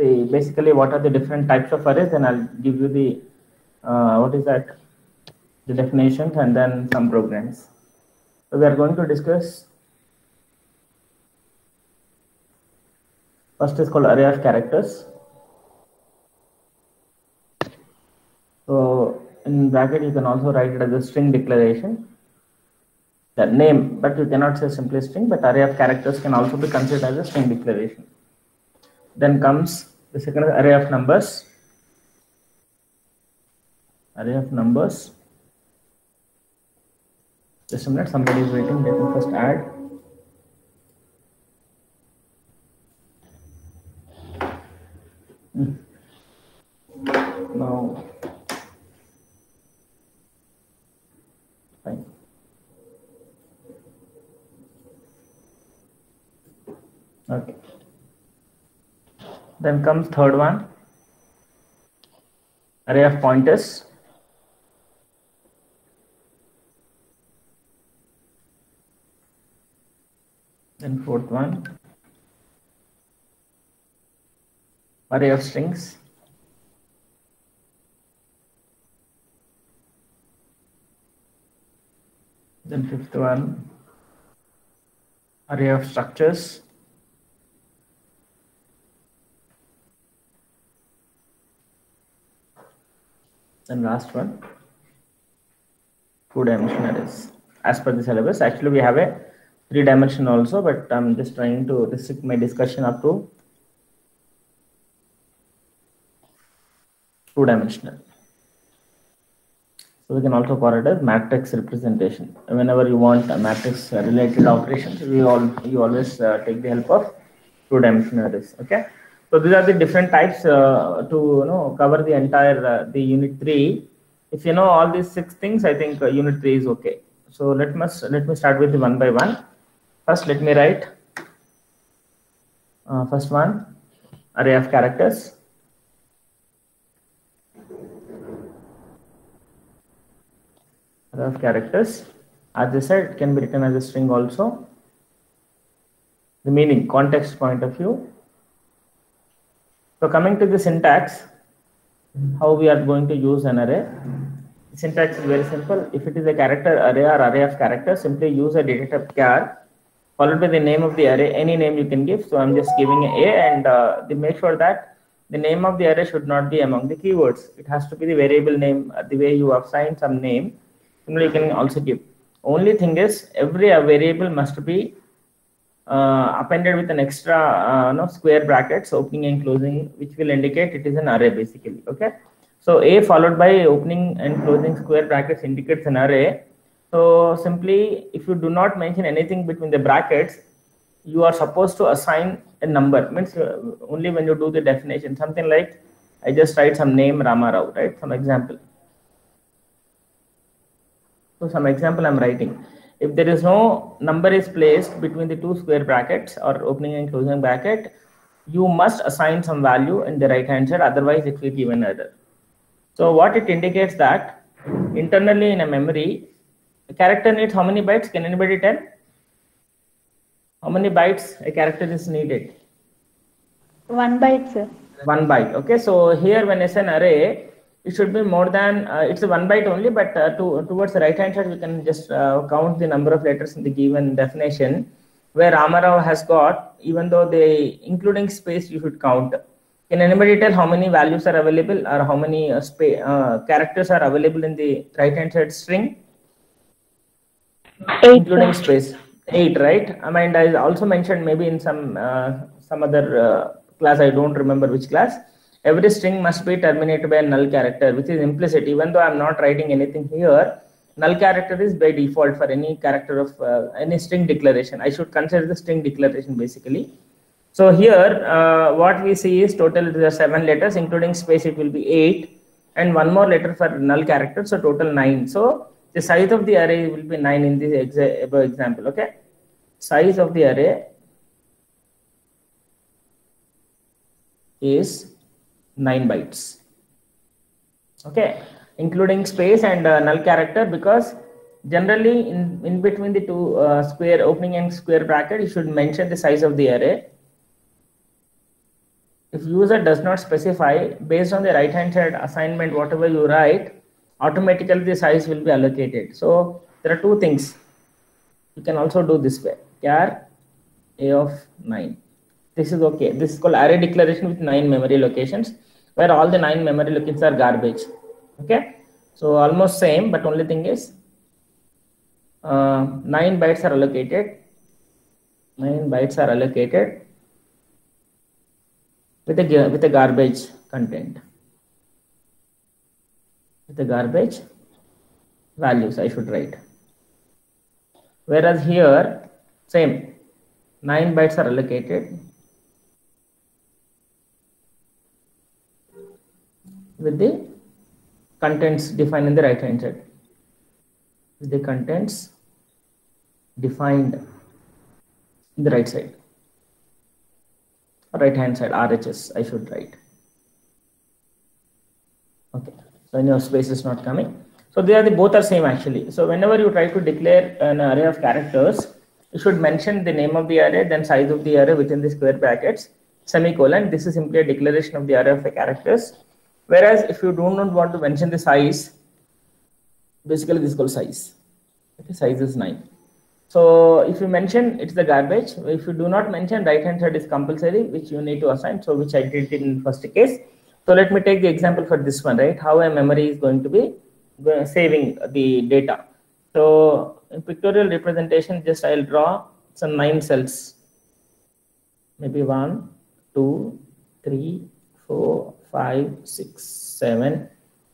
the basically what are the different types of arrays, then I'll give you the what is that, the definitions, and then some programs. So we are going to discuss, first is called array of characters. So in bracket you can also write it as a string declaration, the name, but you cannot say simply string, but array of characters can also be considered as a string declaration. Then comes the second array of numbers. Array of numbers. Just a minute, somebody is waiting. Let me first add. Now, fine. Okay. Then comes third one, array of pointers. Then fourth one, array of strings. Then fifth one, array of structures. Then last one, two-dimensional arrays. As per the syllabus, actually we have a three-dimensional also, but I'm just trying to restrict my discussion up to two-dimensional. So we can also call it as matrix representation. Whenever you want a matrix related operations, you always take the help of two-dimensional arrays. Okay. So these are the different types to cover the entire the unit 3. If you know all these 6 things, I think unit 3 is okay. So let me start with the one by one. First, let me write first one, array of characters. Array of characters. As I said, it can be written as a string also. The meaning, context point of view. So coming to the syntax, how we are going to use an array. The syntax is very simple. If it is a character array or array of characters, simply use a data type char followed by the name of the array, any name you can give. So I'm just giving a and make sure that the name of the array should not be among the keywords. It has to be the variable name, the way you assign some name. Similarly, you can also give. Only thing is, every variable must be appended with an extra square brackets opening and closing, which will indicate it is an array basically. Okay. So a followed by opening and closing square brackets indicates an array. So simply, if you do not mention anything between the brackets, you are supposed to assign a number. Means only when you do the definition, something like I just write some name Rama Rao, right? Some example. So some example I'm writing. If there is no number is placed between the two square brackets or opening and closing bracket, you must assign some value in the right hand side. Otherwise, it will give an error. So what it indicates that internally in a memory, a character needs how many bytes? Can anybody tell? How many bytes a character is needed? 1 byte, sir. 1 byte. Okay. So here when it's an array, it should be more than, it's a 1 byte only, but towards the right hand side, we can just count the number of letters in the given definition, where Ramarao has got, even though they, including space, you should count. Can anybody tell how many values are available or how many characters are available in the right hand side string? 8, including space. 8, right? I mean, I also mentioned maybe in some other class, I don't remember which class. Every string must be terminated by a null character, which is implicit. Even though I'm not writing anything here, null character is by default for any character of any string declaration. I should consider the string declaration basically. So here, what we see is total there are 7 letters, including space, it will be 8, and 1 more letter for null character, so total 9. So the size of the array will be 9 in this example. Okay, size of the array is 9 bytes. Okay, including space and null character, because generally in between the two square opening and square bracket, you should mention the size of the array. if user does not specify, based on the right hand side assignment, whatever you write, automatically the size will be allocated. So there are two things you can also do this way: char a of 9. This is okay. This is called array declaration with 9 memory locations, where all the 9 memory locations are garbage. Okay, so almost same, but only thing is 9 bytes are allocated. 9 bytes are allocated with a garbage content, with the garbage values I should write. Whereas here, same, 9 bytes are allocated with the contents defined in the right hand side. With the contents defined in the right side, right hand side, RHS I should write. Okay, so any space is not coming. So they are both are same actually. So whenever you try to declare an array of characters, you should mention the name of the array, then size of the array within the square brackets, semicolon. This is simply a declaration of the array of the characters. Whereas if you do not want to mention the size, basically this is called size. Okay, size is 9. So if you mention, it's the garbage. If you do not mention, right hand side is compulsory, which you need to assign. So which I did in first case. So let me take the example for this one, right? How a memory is going to be saving the data. So in pictorial representation, just I'll draw some 9 cells. Maybe 1, 2, 3, 4, 5, 6, 7,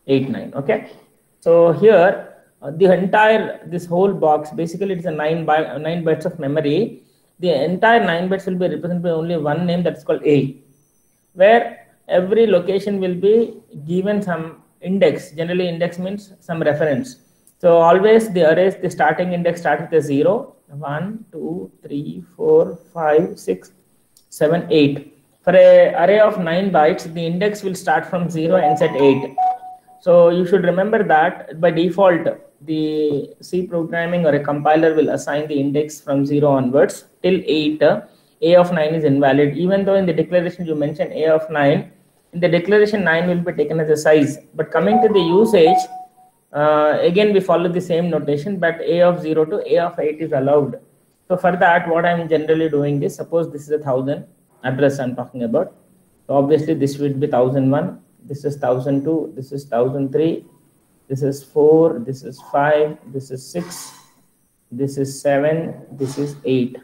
8, 9. Okay. So here the entire, this whole box, basically it's a 9 bytes of memory. The entire 9 bytes will be represented by only one name, that's called A, where every location will be given some index. Generally index means some reference. So always the arrays, the starting index starts with a 0, 1, 2, 3, 4, 5, 6, 7, 8. For a array of 9 bytes, the index will start from 0 and ends at 8. So you should remember that by default, the C programming or a compiler will assign the index from 0 onwards till 8. A of 9 is invalid. Even though in the declaration you mention A of 9, in the declaration 9 will be taken as a size. But coming to the usage, again we follow the same notation, but A of 0 to A of 8 is allowed. So for that, what I'm generally doing is, suppose this is a 1000 address I'm talking about. So obviously this will be 1001. This is 1002, this is 1003, this is 4, this is 5, this is 6, this is 7, this is 8.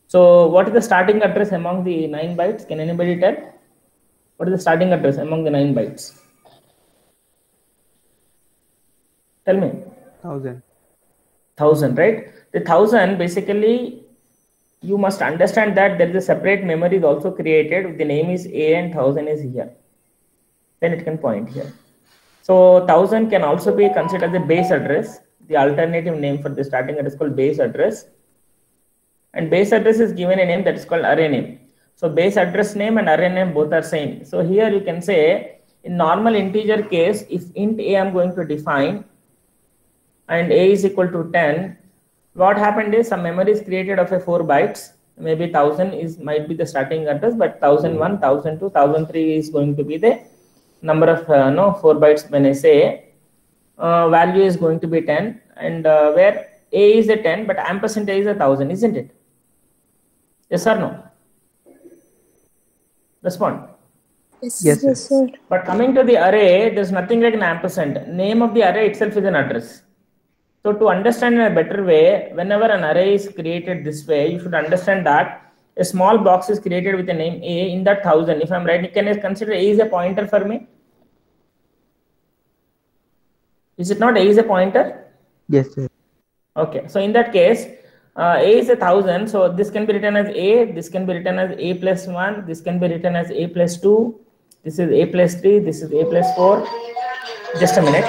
So what is the starting address among the 9 bytes? Can anybody tell? What is the starting address among the 9 bytes? Tell me. 1000. 1000, right? The 1000, basically you must understand that there is a separate memory is also created. The name is A and 1000 is here. Then it can point here. So 1000 can also be considered as a base address. The alternative name for the starting address is called base address. And base address is given a name that is called array name. So base address name and array name both are same. So here you can say, in normal integer case, if int a I'm going to define and a is equal to 10, what happened is some memory is created of a 4 bytes. Maybe 1000 is might be the starting address, but 1001, 1002, 1003 is going to be the number of 4 bytes. When I say value is going to be 10, and where a is a 10 but ampersand a is 1000, isn't it? Yes or no? Respond. Yes, sir. But coming to the array, there's nothing like an ampersand. Name of the array itself is an address. So to understand in a better way, whenever an array is created this way, you should understand that a small box is created with a name A. In that 1000, if I'm writing, can I consider A is a pointer for me? Is it not A is a pointer? yes, sir. Okay, so in that case, A is 1000. So this can be written as A, this can be written as A plus 1, this can be written as A plus 2, this is A plus 3, this is A plus 4. Just a minute.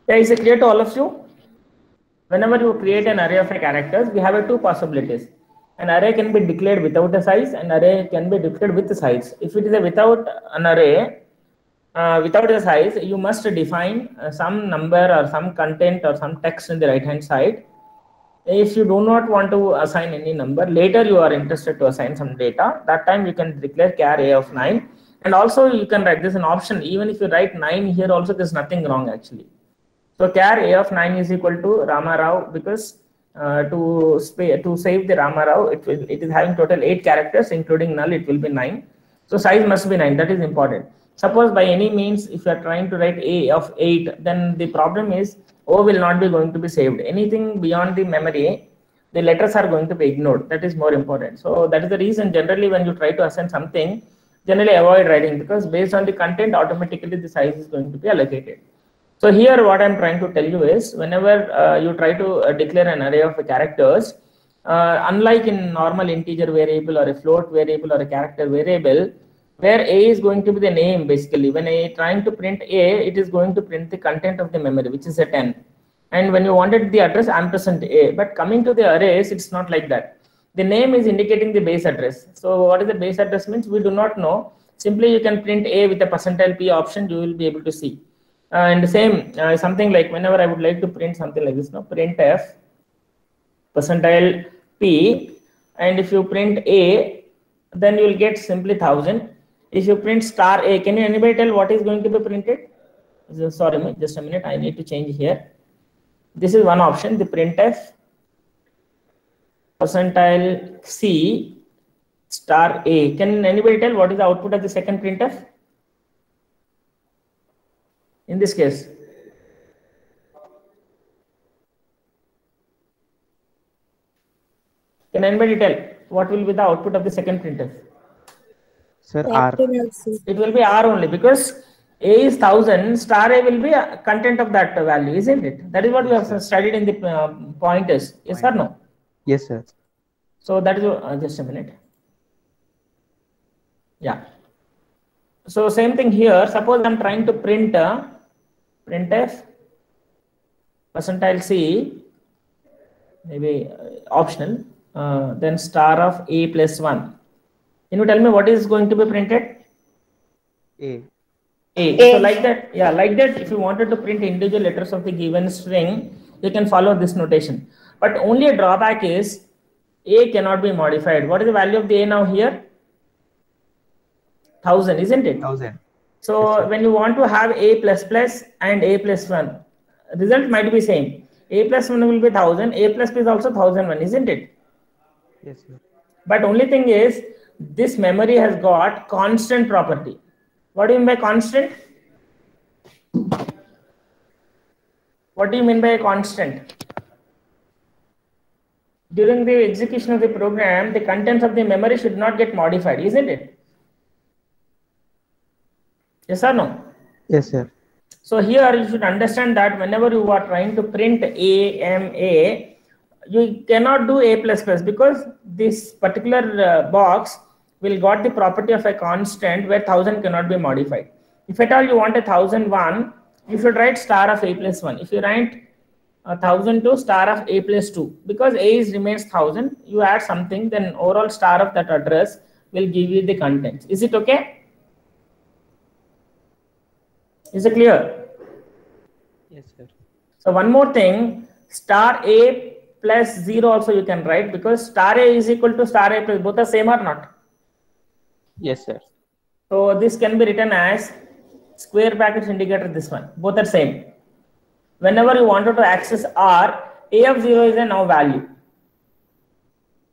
Yeah, is it clear to all of you? Whenever you create an array of characters, we have two possibilities. An array can be declared without a size, and array can be declared with a size. If it is a without an array, without a size, you must define some number or some content or some text in the right hand side. If you do not want to assign any number, later you are interested to assign some data, that time you can declare char a of 9. And also you can write this an option. Even if you write 9 here also, there's nothing wrong actually. So char a of 9 is equal to Rama Rao, because to save the Rama Rao, it is having total 8 characters, including null, it will be 9. So size must be 9. That is important. Suppose by any means, if you are trying to write a of 8, then the problem is O will not be going to be saved. Anything beyond the memory, the letters are going to be ignored. That is more important. So that is the reason generally when you try to assign something, generally avoid writing, because based on the content, automatically the size is going to be allocated. So here what I'm trying to tell you is, whenever you try to declare an array of characters, unlike in normal integer variable or a float variable or a character variable, where a is going to be the name, basically when I trying to print a, it is going to print the content of the memory, which is a 10. And when you wanted the address, ampersand a. But coming to the arrays, it's not like that. The name is indicating the base address. So what is the base address means? We do not know. Simply you can print a with a percentile p option, you will be able to see. And the same something like whenever I would like to print something like this, no, printf percentile p, and if you print a, then you will get simply 1000. If you print star a, can you anybody tell what is going to be printed? Sorry, just a minute, I need to change here. This is one option, the printf percentile c star a. Can anybody tell what is the output of the second printf? In this case, can anybody tell what will be the output of the second printf? Sir, R. It will be R only, because a is 1000, star a will be a content of that value, isn't it? That is what we have studied in the pointers. Yes or no? Yes, sir. So that is just a minute. Yeah. So same thing here. Suppose I'm trying to print printf percentile c, maybe optional, then star of a plus 1. Can you tell me what is going to be printed? A. So like that, yeah, like that, if you wanted to print individual letters of the given string, you can follow this notation. But only a drawback is a cannot be modified. What is the value of the a now here? 1000, isn't it? 1000. So yes, when you want to have a plus plus and a plus 1, result might be same. A plus 1 will be 1000, a plus p is also 1001, isn't it? Yes, sir. But only thing is, this memory has got constant property. What do you mean by constant? What do you mean by a constant? During the execution of the program, the contents of the memory should not get modified, isn't it? Yes or no? Yes, sir. So here you should understand that whenever you are trying to print a, you cannot do a plus plus, because this particular box will got the property of a constant where 1000 cannot be modified. If at all you want a 1001, you should write star of a plus 1. If you write 1002 star of a plus 2, because a is remains 1000, you add something, then overall star of that address will give you the contents. Is it okay? Is it clear? Yes, sir. So one more thing, star a plus 0 also you can write, because star a is equal to star a plus, both are same or not? Yes, sir. So this can be written as square brackets indicator, this one, both are same. Whenever you wanted to access R, a of 0 is a now value.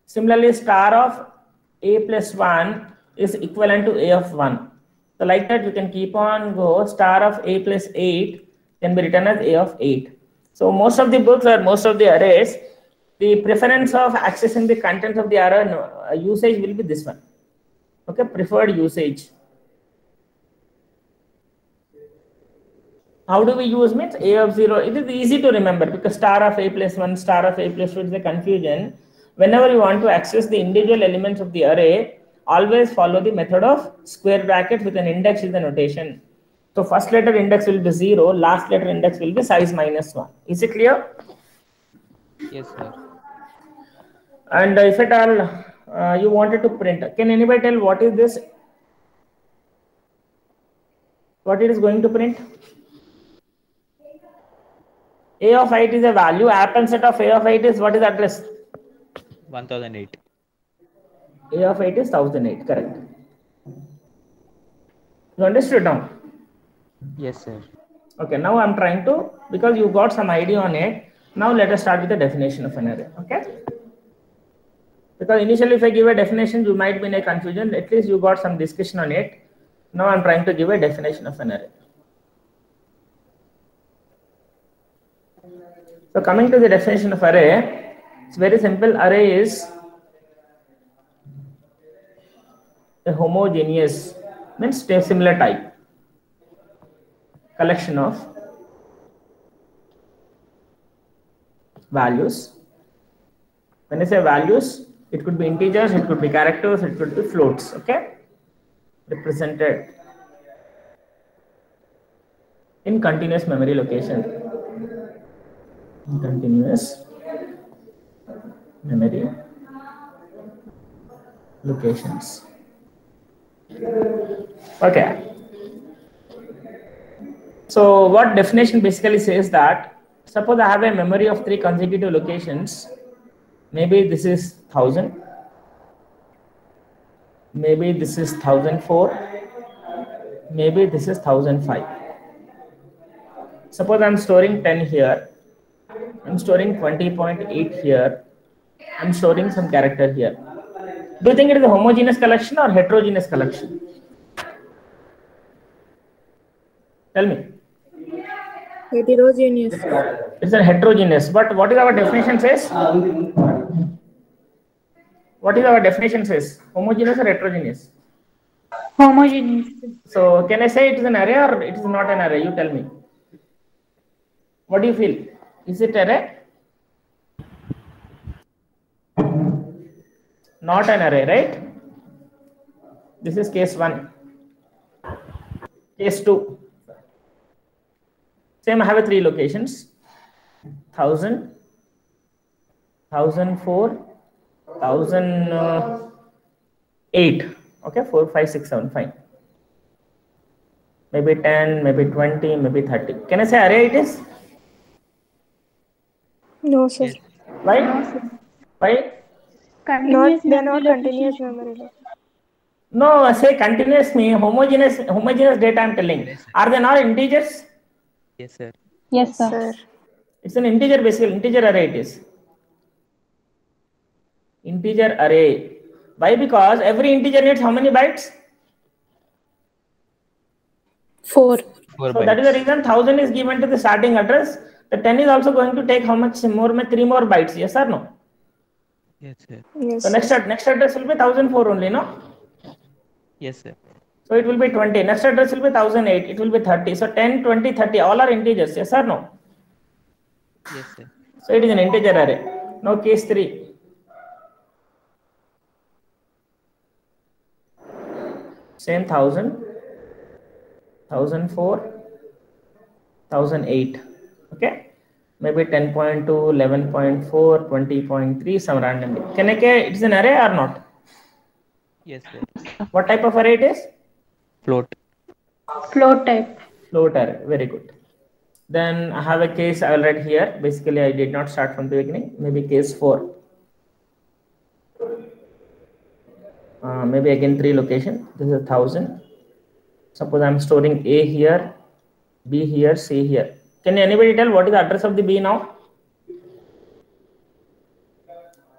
Similarly, star of a plus 1 is equivalent to a of 1. So like that you can keep on go, star of a plus 8 can be written as a of 8. So most of the books or most of the arrays, the preference of accessing the contents of the array usage will be this one. Okay, preferred usage. How do we use means a of 0? It is easy to remember, because star of a plus 1, star of a plus 2 is a confusion. Whenever you want to access the individual elements of the array, always follow the method of square bracket with an index is the notation. So first letter index will be 0, last letter index will be size minus 1. Is it clear? Yes, sir. And if at all you wanted to print, can anybody tell what is this? What it is going to print? A of 8 is a value. App and set of A of 8 is what is address? 1008. A of 8 is 1008, correct. You understood now? Yes, sir. Okay, now I'm trying to, because you got some idea on it, now let us start with the definition of an array, okay? Because initially if I give a definition, you might be in a confusion, at least you got some discussion on it. Now I'm trying to give a definition of an array. So coming to the definition of array, it's very simple. Array is a homogeneous, means similar type, collection of values. When I say values, it could be integers, it could be characters, it could be floats, okay? Represented in continuous memory location. In continuous memory locations. Okay. So what definition basically says that, suppose I have a memory of 3 consecutive locations. Maybe this is 1000. Maybe this is 1004. Maybe this is 1005. Suppose I'm storing 10 here. I'm storing 20.8 here. I'm storing some character here. Do you think it is a homogeneous collection or heterogeneous collection? Tell me. Heterogeneous. It's a heterogeneous. But what is our definition says? What is our definition says? Homogeneous or heterogeneous? Homogeneous. So can I say it is an array or it is not an array? You tell me. What do you feel? Is it array? Not an array, right? This is case 1. Case 2. Same, I have 3 locations. 1000, 1004, 1008. Okay, 4, 5, 6, 7, fine. Maybe 10, maybe 20, maybe 30. Can I say array it is? No, sir. Yes. Why? No, sir. Why? Continuous They're memory not continuous location. memory location. No, I say continuous me homogeneous data I'm telling. Yes. Are they not integers? Yes, sir. Yes, sir. Sir. It's an integer, basically integer array it is. Integer array. Why? Because every integer needs how many bytes? 4. 4 So bytes. that is the reason 1000 is given to the starting address. The 10 is also going to take how much more? 3 more bytes. Yes or no? Yes, sir. Yes. So next address will be 1004 only, no? Yes, sir. So it will be 20. Next address will be 1008. It will be 30. So 10, 20, 30. All are integers. Yes or no? Yes, sir. So it is an integer array. Now case 3. Same 1000, 1004, 1008. Okay. Maybe 10.2, 11.4, 20.3, some randomly. Can I say it's an array or not? Yes, sir. What type of array it is? Float. Float type. Float array. Very good. Then I have a case I will write here. Basically, I did not start from the beginning. Maybe case 4. Maybe again 3 location. This is 1000. Suppose I'm storing A here, B here, C here. Can anybody tell what is the address of the B now?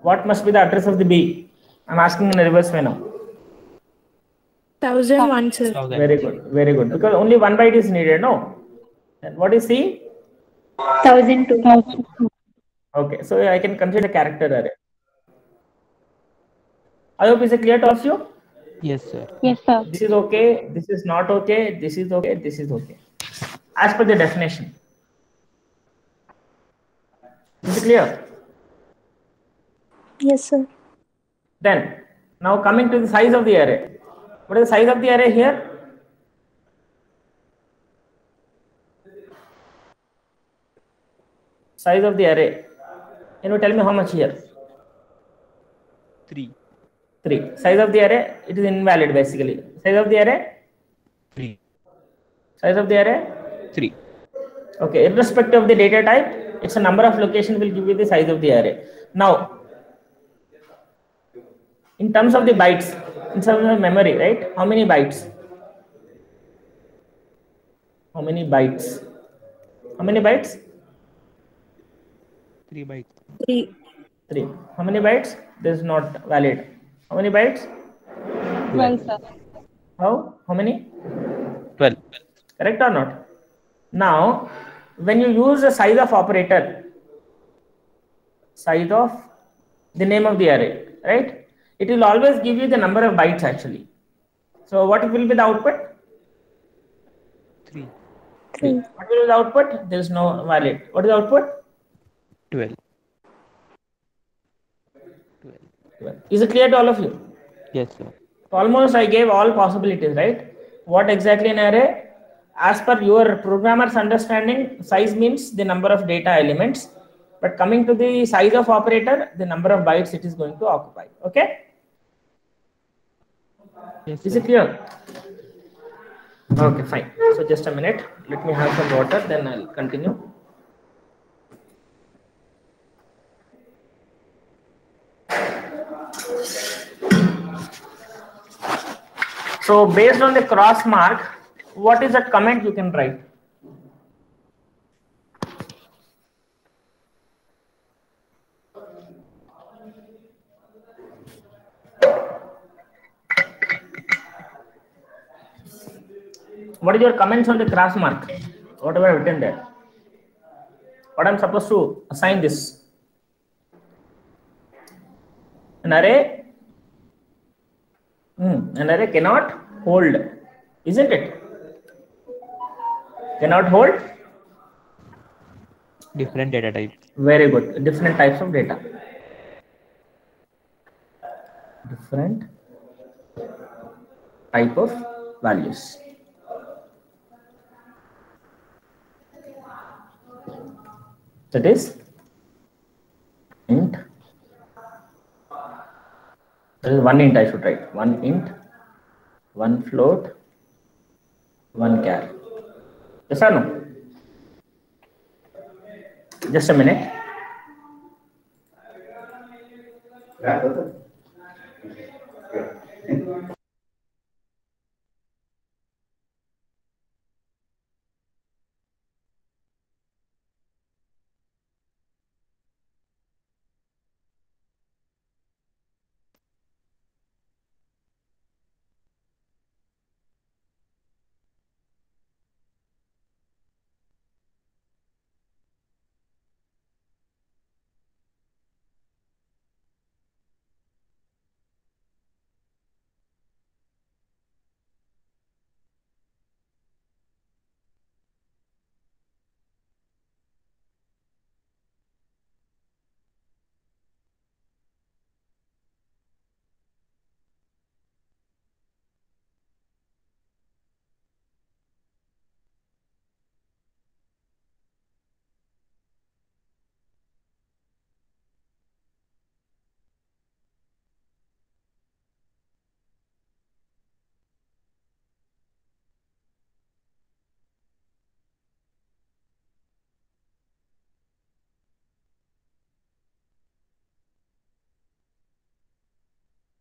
What must be the address of the B? I'm asking in a reverse way now. 1001, sir. 1000. Very good, very good. Because only 1 byte is needed, no? And what is C? 1002. Okay, so I can consider character array. I hope is it clear to all of you? Yes, sir. Yes, sir. This is okay, this is not okay, this is okay, this is okay. As per the definition. Is it clear? Yes, sir. Then, now coming to the size of the array. What is the size of the array here? Size of the array. Can you tell me how much here? 3. 3. Size of the array, it is invalid basically. Size of the array? 3. Size of the array? 3. Okay, irrespective of the data type, it's a number of location will give you the size of the array. Now, in terms of the bytes, in terms of memory, right? How many bytes? How many bytes? How many bytes? 3 bytes. 3. 3. How many bytes? This is not valid. How many bytes? 12. How? How many? 12. Correct or not? Now, when you use the size of operator, size of the name of the array, right? It will always give you the number of bytes actually. So what will be the output? 3. 3. What will be the output? There is no valid. What is the output? 12. 12. Is it clear to all of you? Yes, sir. Almost I gave all possibilities, right? What exactly an array? As per your programmer's understanding, size means the number of data elements. But coming to the size of operator, the number of bytes it is going to occupy. Okay? Yes, Is sir. it clear? Okay, fine. So just a minute. Let me have some water, then I'll continue. So based on the cross mark, what is that comment you can write? What is your comments on the cross mark? Whatever written there. What I'm supposed to assign this? An array? An array cannot hold, isn't it? Cannot hold? Different data types. Very good. Different types of data. Different type of values. That is int. There is one int I should write. One int, one float, one char. Yes or no? Just a minute.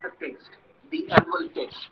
The text, the annual text.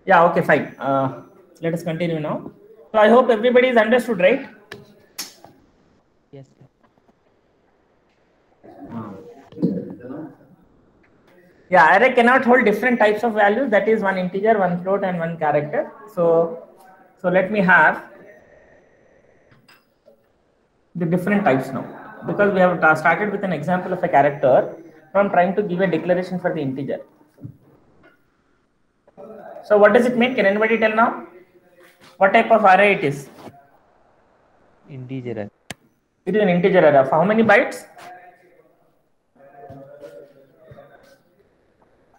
Yeah, okay, fine. Let us continue now. So I hope everybody is understood, right? Yes, sir. Yeah, array cannot hold different types of values. That is one integer, one float, and one character. So let me have the different types now, because we have started with an example of a character. Now I'm trying to give a declaration for the integer. So what does it mean? Can anybody tell now? What type of array it is? Integer array. It is an integer array. Of how many bytes?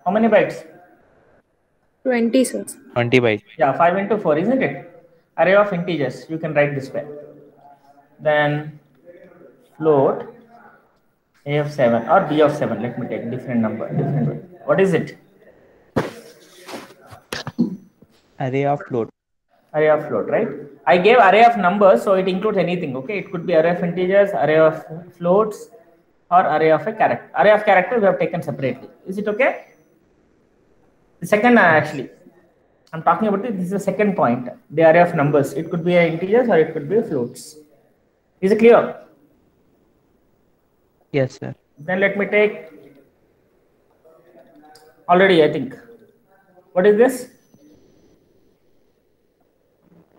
How many bytes? 20, sir. 20 bytes. Yeah, 5 into 4, isn't it? Array of integers. You can write this way. Then float a of 7 or b of 7. Let me take different number, different way. What is it? Array of float. Array of float, right? I gave array of numbers, so it includes anything. Okay, it could be array of integers, array of floats, or array of a character. Array of character we have taken separately. Is it okay? The second, actually, I'm talking about it. This is the second point. The array of numbers. It could be integers or it could be floats. Is it clear? Yes, sir. Then let me take already, I think. What is this?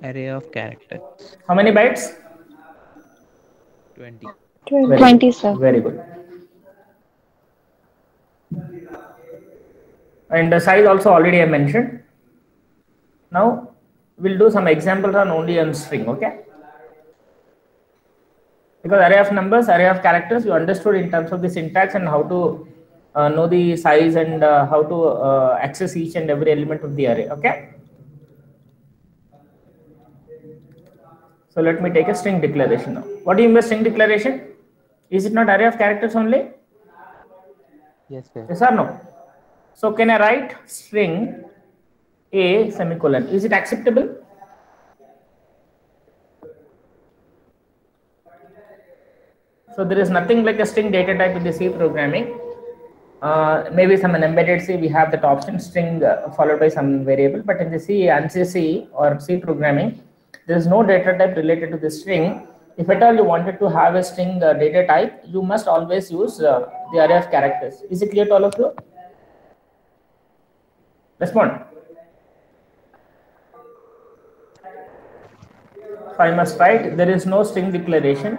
Array of characters. How many bytes? 20. 20, sir. Very good. And the size also already I mentioned. Now we'll do some examples on only on string, okay? Because array of numbers, array of characters, you understood in terms of the syntax and how to know the size and how to access each and every element of the array, okay? So let me take a string declaration now. What do you mean by string declaration? Is it not array of characters only? Yes, sir. Yes or no? So can I write string a semicolon? Is it acceptable? So there is nothing like a string data type in the C programming. Maybe some in embedded C we have that option string followed by some variable, but in the C, ANSI C or C programming, there is no data type related to the string. If at all you wanted to have a string data type, you must always use the array of characters. Is it clear to all of you? Respond. So I must write there is no string declaration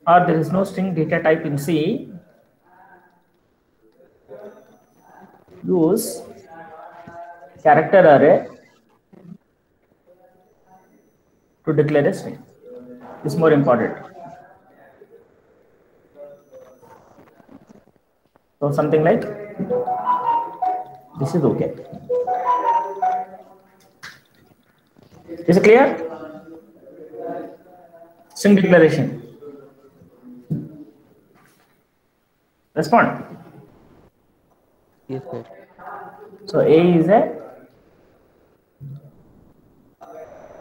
or there is no string data type in C. Use character array to declare a string. This is more important. So something like this is okay. Is it clear? String declaration. Respond. Yes, sir. So A is a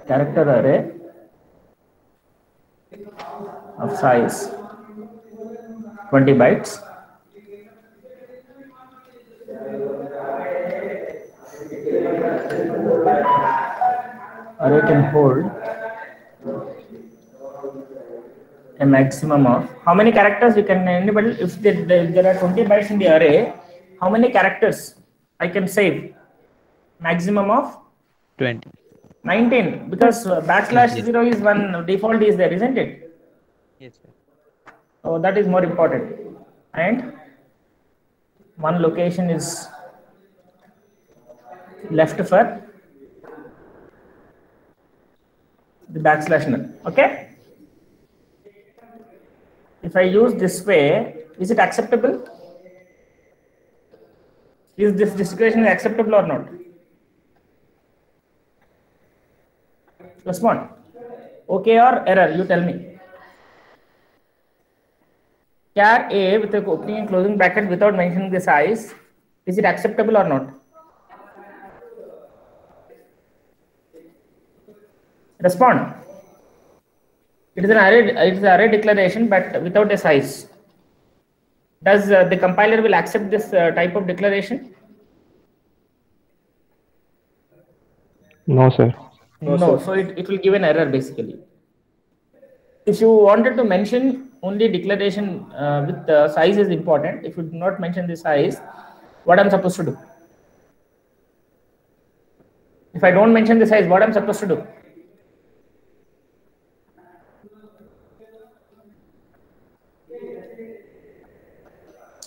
character array of size 20 bytes. Array can hold a maximum of how many characters you can anybody if there are 20 bytes in the array, how many characters I can save? Maximum of 20. 19 because backslash 0 is one default is there, isn't it? Yes, sir. So that is more important. And one location is left for the backslash null. Okay. If I use this way, is it acceptable? Is this declaration acceptable or not? Respond. Okay or error? You tell me. Char A with a opening and closing bracket without mentioning the size, is it acceptable or not? Respond. It is an array. It is an array declaration, but without a size. Does the compiler will accept this type of declaration? No, sir. No, so it will give an error basically. If you wanted to mention only declaration with the size is important. If you do not mention the size, what I'm supposed to do? If I don't mention the size, what I'm supposed to do?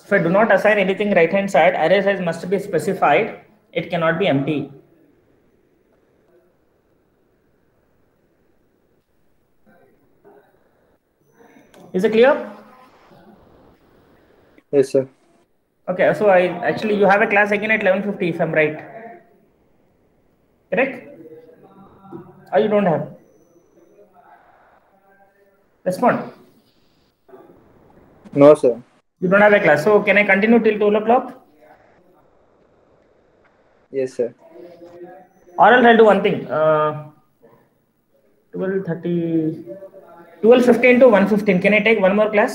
If I do not assign anything right hand side, array size must be specified. It cannot be empty. Is it clear? Yes, sir. Okay, so I actually you have a class again at 11:50 if I'm right. Correct? Or you don't have? Respond. No, sir. You don't have a class. So can I continue till 12 o'clock? Yes, sir. Or else I'll do one thing. 12:30, 12:15 to 1:15. Can I take one more class?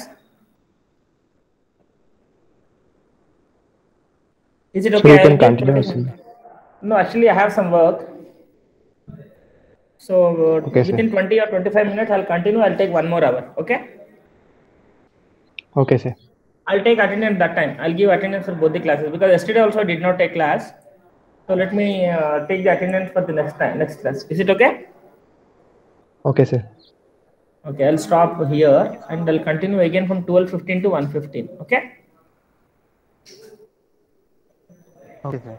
Is it So okay? you can I'll give continue, 20 sir. minutes. No, actually I have some work. So Okay, sir. within 20 or 25 minutes, I'll continue. I'll take one more hour. Okay. Okay, sir. I'll take attendance that time. I'll give attendance for both the classes because yesterday also I did not take class. So let me take the attendance for the next class. Is it okay? Okay, sir. Okay, I'll stop here and I'll continue again from 12:15 to 1:15. Okay. Okay, sir.